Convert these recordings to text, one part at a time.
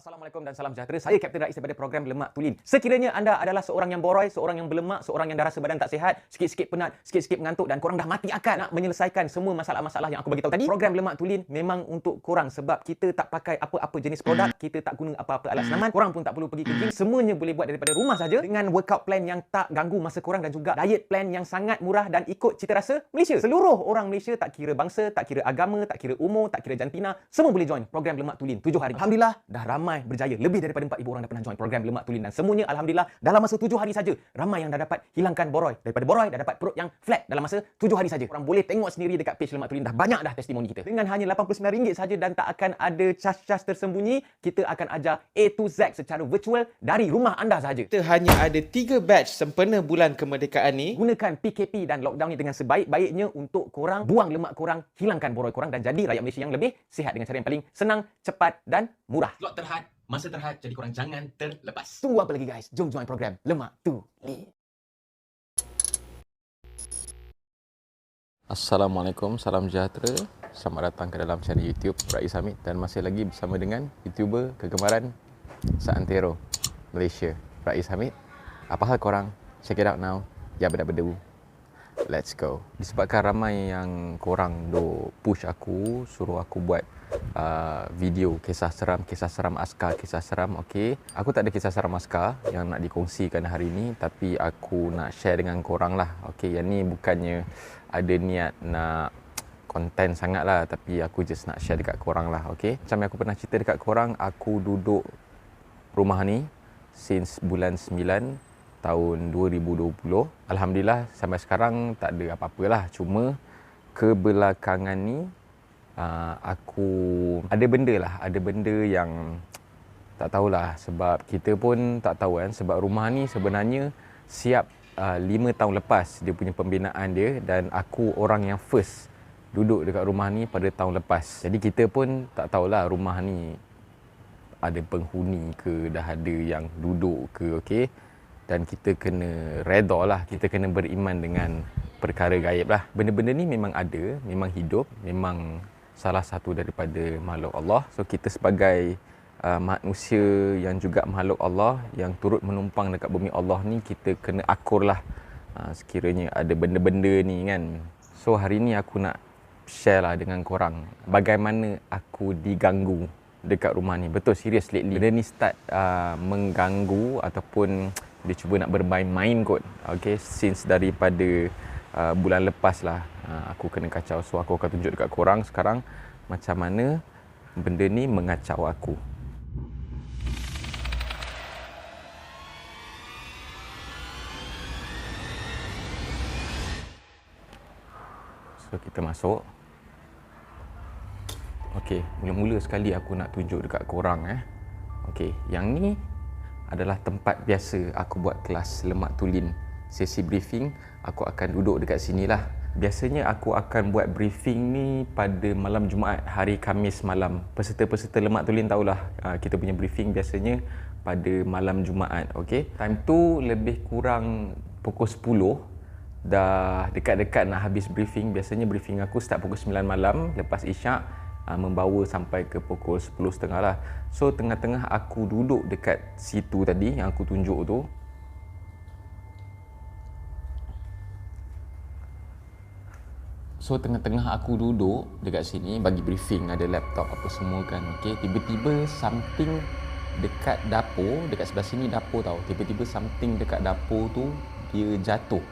Assalamualaikum dan salam sejahtera. Saya Kapten Rais daripada program Lemak Tulin. Sekiranya anda adalah seorang yang boroi, seorang yang berlemak, seorang yang dah rasa badan tak sihat, sikit-sikit penat, sikit-sikit mengantuk dan korang dah mati akal nak menyelesaikan semua masalah-masalah yang aku bagi tahu tadi, program Lemak Tulin memang untuk korang sebab kita tak pakai apa-apa jenis produk, kita tak guna apa-apa alat senaman, korang pun tak perlu pergi ke gym, semuanya boleh buat daripada rumah saja dengan workout plan yang tak ganggu masa korang dan juga diet plan yang sangat murah dan ikut cita rasa Malaysia. Seluruh orang Malaysia tak kira bangsa, tak kira agama, tak kira umur, tak kira jantina, semua boleh join program Lemak Tulin 7 hari. Alhamdulillah dah ramai berjaya. Lebih daripada 4,000 orang dah pernah join program Lemak Tulin dan semuanya alhamdulillah dalam masa 7 hari saja ramai yang dah dapat hilangkan boroi. Daripada boroi dah dapat perut yang flat dalam masa 7 hari saja. Korang boleh tengok sendiri dekat page Lemak Tulin, dah banyak dah testimoni kita. Dengan hanya RM89 saja dan tak akan ada cas-cas tersembunyi, kita akan ajar A to Z secara virtual dari rumah anda saja. Kita hanya ada 3 batch sempena bulan kemerdekaan ni. Gunakan PKP dan lockdown ni dengan sebaik-baiknya untuk korang buang lemak korang, hilangkan boroi korang dan jadi rakyat Malaysia yang lebih sihat dengan cara yang paling senang, cepat dan murah. Slot terhad, masa terhad, jadi korang jangan terlepas. Tunggu apa lagi guys? Jom join program Lemak Tulin. Assalamualaikum, salam sejahtera. Selamat datang ke dalam channel YouTube Rais Hamid dan masih lagi bersama dengan YouTuber kegemaran seantero Malaysia, Rais Hamid. Apa hal korang? Check it out now. Ya beda-bedu. Let's go. Disebabkan ramai yang korang push aku, suruh aku buat video kisah seram askar, kisah seram, okey. Aku tak ada kisah seram askar yang nak dikongsikan hari ini, tapi aku nak share dengan korang lah. Okey, yang ni bukannya ada niat nak konten sangat lah, tapi aku just nak share dekat korang lah, okey. Macam yang aku pernah cerita dekat korang, aku duduk rumah ni since bulan 9 tahun 2020. Alhamdulillah sampai sekarang tak ada apa-apa lah. Cuma kebelakangan ni aku ada benda yang tak tahulah, sebab kita pun tak tahu kan, sebab rumah ni sebenarnya siap 5 tahun lepas dia punya pembinaan dia dan aku orang yang first duduk dekat rumah ni pada tahun lepas. Jadi kita pun tak tahulah rumah ni ada penghuni ke, dah ada yang duduk ke, okey. Dan kita kena redha lah, kita kena beriman dengan perkara gaib lah. Benda-benda ni memang ada, memang hidup, memang salah satu daripada makhluk Allah. So kita sebagai manusia yang juga makhluk Allah yang turut menumpang dekat bumi Allah ni, kita kena akur lah sekiranya ada benda-benda ni kan. So hari ni aku nak share lah dengan korang bagaimana aku diganggu dekat rumah ni. Betul, serius lately benda ni start mengganggu ataupun dia cuba nak bermain-main kot. Okay, since daripada bulan lepas lah aku kena kacau. So aku akan tunjuk dekat korang sekarang macam mana benda ni mengacau aku. So kita masuk. Okey, mula-mula sekali aku nak tunjuk dekat korang Okey, yang ni adalah tempat biasa aku buat kelas Lemak Tulin. Sesi briefing aku akan duduk dekat sini lah. Biasanya aku akan buat briefing ni pada malam Jumaat, hari Khamis malam. Peserta-peserta Lemak Tulin tahulah kita punya briefing biasanya pada malam Jumaat. Okey, time tu lebih kurang pukul 10. Dah dekat-dekat nak habis briefing. Biasanya briefing aku start pukul 9 malam lepas isyak, membawa sampai ke pukul 10.30 lah. So tengah-tengah aku duduk dekat situ tadi yang aku tunjuk tu, tengah-tengah aku duduk dekat sini bagi briefing, ada laptop apa semua kan. Okay, tiba-tiba something dekat dapur, dekat sebelah sini dapur tau. Tiba-tiba something dekat dapur tu dia jatuh.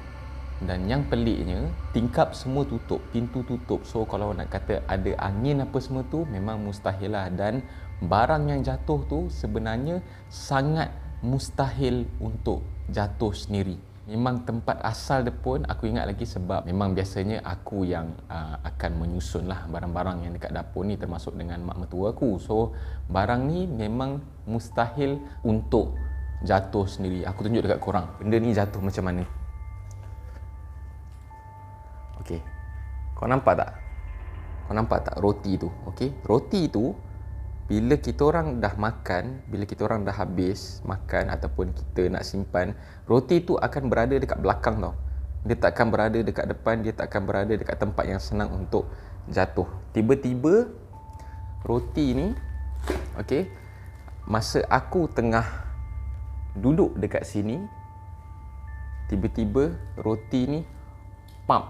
Dan yang peliknya, tingkap semua tutup, pintu tutup. So kalau nak kata ada angin apa semua tu memang mustahil lah. Dan barang yang jatuh tu sebenarnya sangat mustahil untuk jatuh sendiri. Memang tempat asal dia pun aku ingat lagi, sebab memang biasanya aku yang akan menyusun lah barang-barang yang dekat dapur ni, termasuk dengan mak mertua aku. So barang ni memang mustahil untuk jatuh sendiri. Aku tunjuk dekat korang benda ni jatuh macam mana. Okey, kau nampak tak? Kau nampak tak roti tu? Okey, roti tu bila kita orang dah makan, bila kita orang dah habis makan ataupun kita nak simpan, roti tu akan berada dekat belakang tau. Dia takkan berada dekat depan, dia takkan berada dekat tempat yang senang untuk jatuh. Tiba-tiba roti ni, okey, masa aku tengah duduk dekat sini, tiba-tiba roti ni pam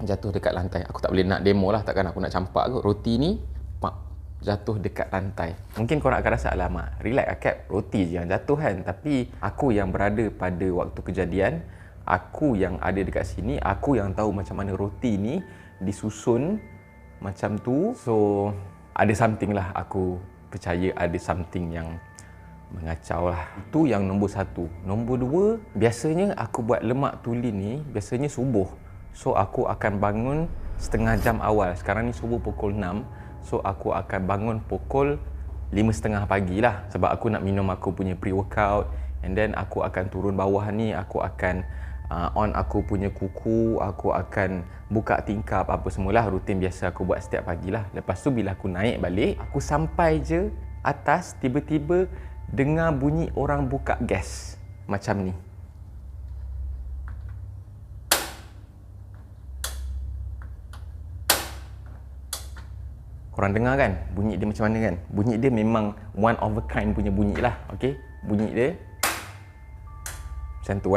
jatuh dekat lantai. Aku tak boleh nak demo lah, takkan aku nak campak kot. Roti ni pam jatuh dekat lantai. Mungkin korang akan rasa, alamak, relax lah Cap, roti je yang jatuh kan. Tapi aku yang berada pada waktu kejadian, aku yang ada dekat sini, aku yang tahu macam mana roti ni disusun macam tu. So ada something lah, aku percaya ada something yang mengacau lah. Itu yang nombor satu. Nombor dua, biasanya aku buat lemak tulin ni biasanya subuh. So aku akan bangun setengah jam awal. Sekarang ni subuh pukul 6. So aku akan bangun pukul 5.30 pagi lah. Sebab aku nak minum aku punya pre-workout. And then aku akan turun bawah ni, aku akan on aku punya kuku, aku akan buka tingkap apa semualah, rutin biasa aku buat setiap pagi lah. Lepas tu bila aku naik balik, aku sampai je atas, tiba-tiba dengar bunyi orang buka gas macam ni. Korang dengar kan bunyi dia macam mana kan? Bunyi dia memang one of a kind punya bunyi lah. Okay? Bunyi dia macam tu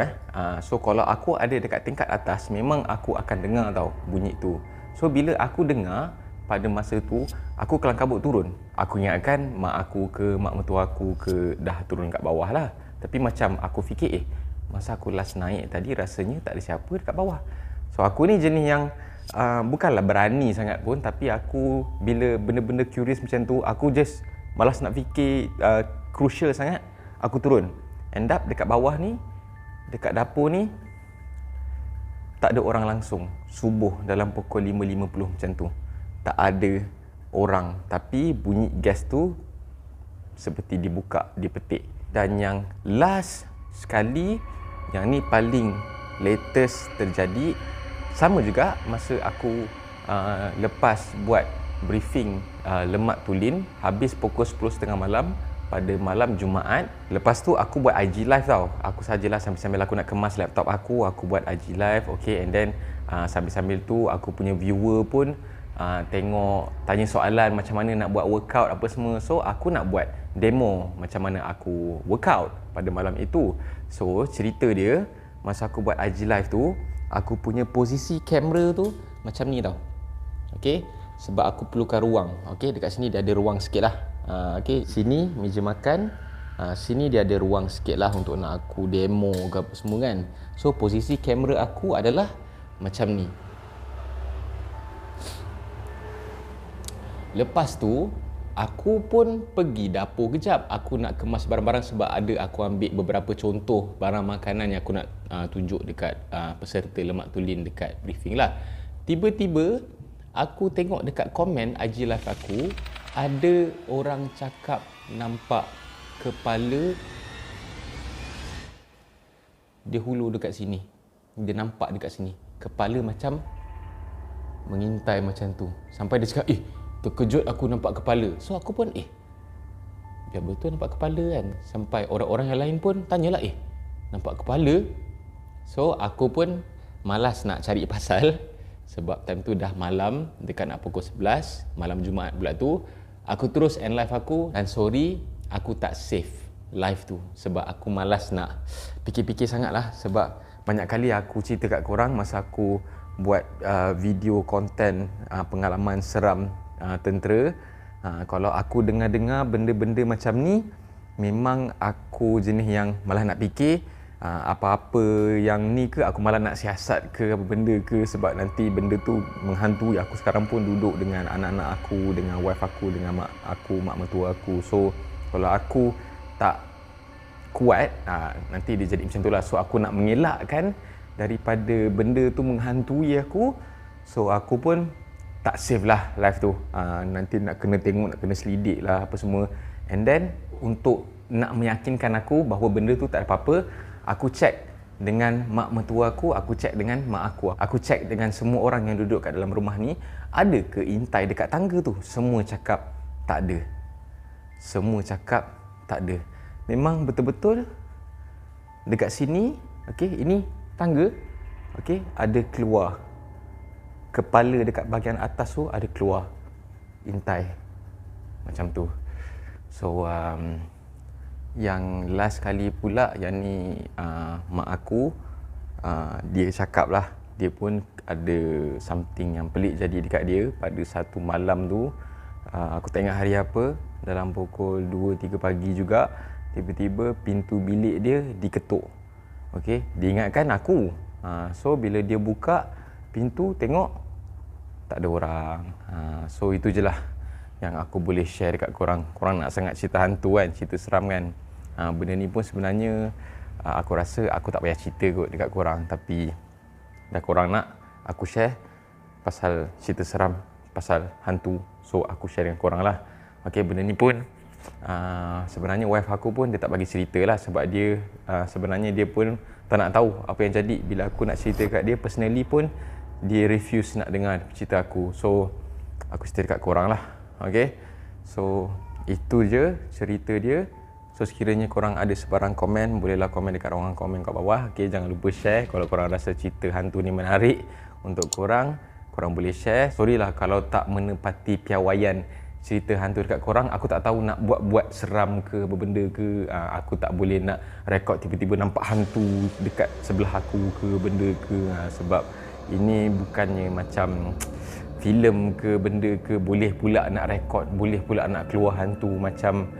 So kalau aku ada dekat tingkat atas, memang aku akan dengar tau bunyi tu. So bila aku dengar, pada masa tu aku kelang kabut turun. Aku ingatkan mak aku ke mak mertua aku ke dah turun kat bawah lah. Tapi macam aku fikir, masa aku last naik tadi rasanya tak ada siapa dekat bawah. So aku ni jenis yang bukanlah berani sangat pun, tapi aku bila benda-benda curious macam tu, aku just malas nak fikir crucial sangat, aku turun. End up dekat bawah ni, dekat dapur ni tak ada orang langsung. Subuh dalam pukul 5.50 macam tu, tak ada orang, tapi bunyi gas tu seperti dibuka, dipetik. Dan yang last sekali, yang ni paling latest terjadi, sama juga masa aku lepas buat briefing lemak tulin, habis pukul 10.30 malam pada malam Jumaat. Lepas tu aku buat IG live tau. Aku sajalah sambil-sambil aku nak kemas laptop aku buat IG live. Okay, and then sambil-sambil tu aku punya viewer pun tengok, tanya soalan macam mana nak buat workout apa semua. So aku nak buat demo macam mana aku workout pada malam itu. So cerita dia, masa aku buat IG live tu, aku punya posisi kamera tu macam ni tau. Okay, sebab aku perlukan ruang. Okay, dekat sini dia ada ruang sikit lah. Okay, sini meja makan, sini dia ada ruang sikit lah untuk nak aku demo ke apa semua kan. So posisi kamera aku adalah macam ni. Lepas tu aku pun pergi dapur kejap. Aku nak kemas barang-barang sebab ada aku ambil beberapa contoh barang makanan yang aku nak tunjuk dekat peserta lemak tulin dekat briefing lah. Tiba-tiba aku tengok dekat komen IG live aku, ada orang cakap nampak kepala dia hulur dekat sini. Dia nampak dekat sini, kepala macam mengintai macam tu. Sampai dia cakap, terkejut aku nampak kepala. So aku pun biar betul nampak kepala kan. Sampai orang-orang yang lain pun tanyalah, nampak kepala? So aku pun malas nak cari pasal. Sebab time tu dah malam, dekat nak pukul 11 malam Jumaat pula tu. Aku terus end live aku. Dan sorry, aku tak save live tu sebab aku malas nak fikir-fikir sangat lah. Sebab banyak kali aku cerita kat korang masa aku buat video konten pengalaman seram tentera. Kalau aku dengar-dengar benda-benda macam ni, memang aku jenis yang malah nak fikir apa-apa yang ni ke, aku malah nak siasat ke apa benda ke, sebab nanti benda tu menghantui aku. Sekarang pun duduk dengan anak-anak aku, dengan wife aku, dengan mak aku, mak mertua aku. So kalau aku tak kuat, nanti dia jadi macam tu lah. So aku nak mengelakkan daripada benda tu menghantui aku. So aku pun tak save lah live tu. Nanti nak kena tengok, nak kena selidik lah apa semua. And then untuk nak meyakinkan aku bahawa benda tu tak ada apa-apa, aku check dengan mak mertua aku check dengan mak aku check dengan semua orang yang duduk kat dalam rumah ni, ada ke intai dekat tangga tu. Semua cakap tak ada. Semua cakap tak ada. Memang betul-betul dekat sini, okey, ini tangga, okey, ada keluar kepala dekat bahagian atas tu, ada keluar intai macam tu. So yang last kali pula yang ni mak aku dia cakap lah, dia pun ada something yang pelik jadi dekat dia pada satu malam tu. Aku tak ingat hari apa, dalam pukul 2-3 pagi juga, tiba-tiba pintu bilik dia diketuk. Okey, dia ingatkan aku. So bila dia buka pintu, tengok tak ada orang. So itu je lah yang aku boleh share dekat korang. Korang nak sangat cerita hantu kan, cerita seram kan. Benda ni pun sebenarnya aku rasa aku tak payah cerita kot dekat korang, tapi dah korang nak aku share pasal cerita seram, pasal hantu, so aku share dengan korang lah. Okay, benda ni pun sebenarnya wife aku pun dia tak bagi cerita lah, sebab dia sebenarnya dia pun tak nak tahu apa yang jadi. Bila aku nak cerita kat dia personally pun, dia refuse nak dengar cerita aku. So aku cerita dekat korang lah. Okay, so itu je cerita dia. So sekiranya korang ada sebarang komen, bolehlah komen dekat ruangan komen kat bawah. Okay, jangan lupa share. Kalau korang rasa cerita hantu ni menarik untuk korang, korang boleh share. Sorry lah kalau tak menepati piawaian cerita hantu dekat korang. Aku tak tahu nak buat seram ke berbenda ke. Aku tak boleh nak rekod tiba-tiba nampak hantu dekat sebelah aku ke benda ke. Sebab ini bukannya macam filem ke benda ke. Boleh pula nak rekod, boleh pula nak keluar hantu macam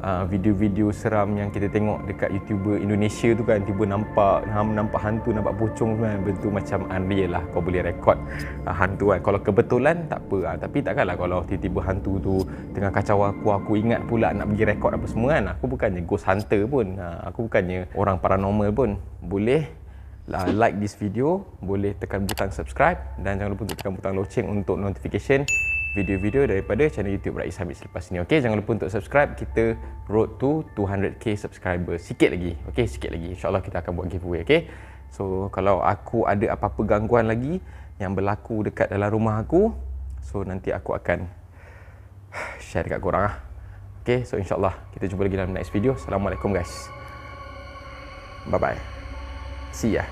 video-video seram yang kita tengok dekat YouTuber Indonesia tu kan, tiba nampak hantu, nampak pocong kan, bentuk macam unreal lah. Kau boleh rekod hantu kan, kalau kebetulan tak apa. Tapi takkanlah kalau tiba-tiba hantu tu tengah kacau aku ingat pula nak pergi rekod apa semua kan. Aku bukannya ghost hunter pun, aku bukannya orang paranormal pun. Boleh like this video, boleh tekan butang subscribe, dan jangan lupa untuk tekan butang loceng untuk notification video-video daripada channel YouTube Rais Hamid selepas ni. Okey, jangan lupa untuk subscribe. Kita road to 200k subscriber. Sikit lagi. Okey, sikit lagi. InsyaAllah kita akan buat giveaway. Okey. So kalau aku ada apa-apa gangguan lagi yang berlaku dekat dalam rumah aku, so nanti aku akan share dekat korang lah. Okey, so insyaAllah kita jumpa lagi dalam next video. Assalamualaikum guys. Bye bye. See ya.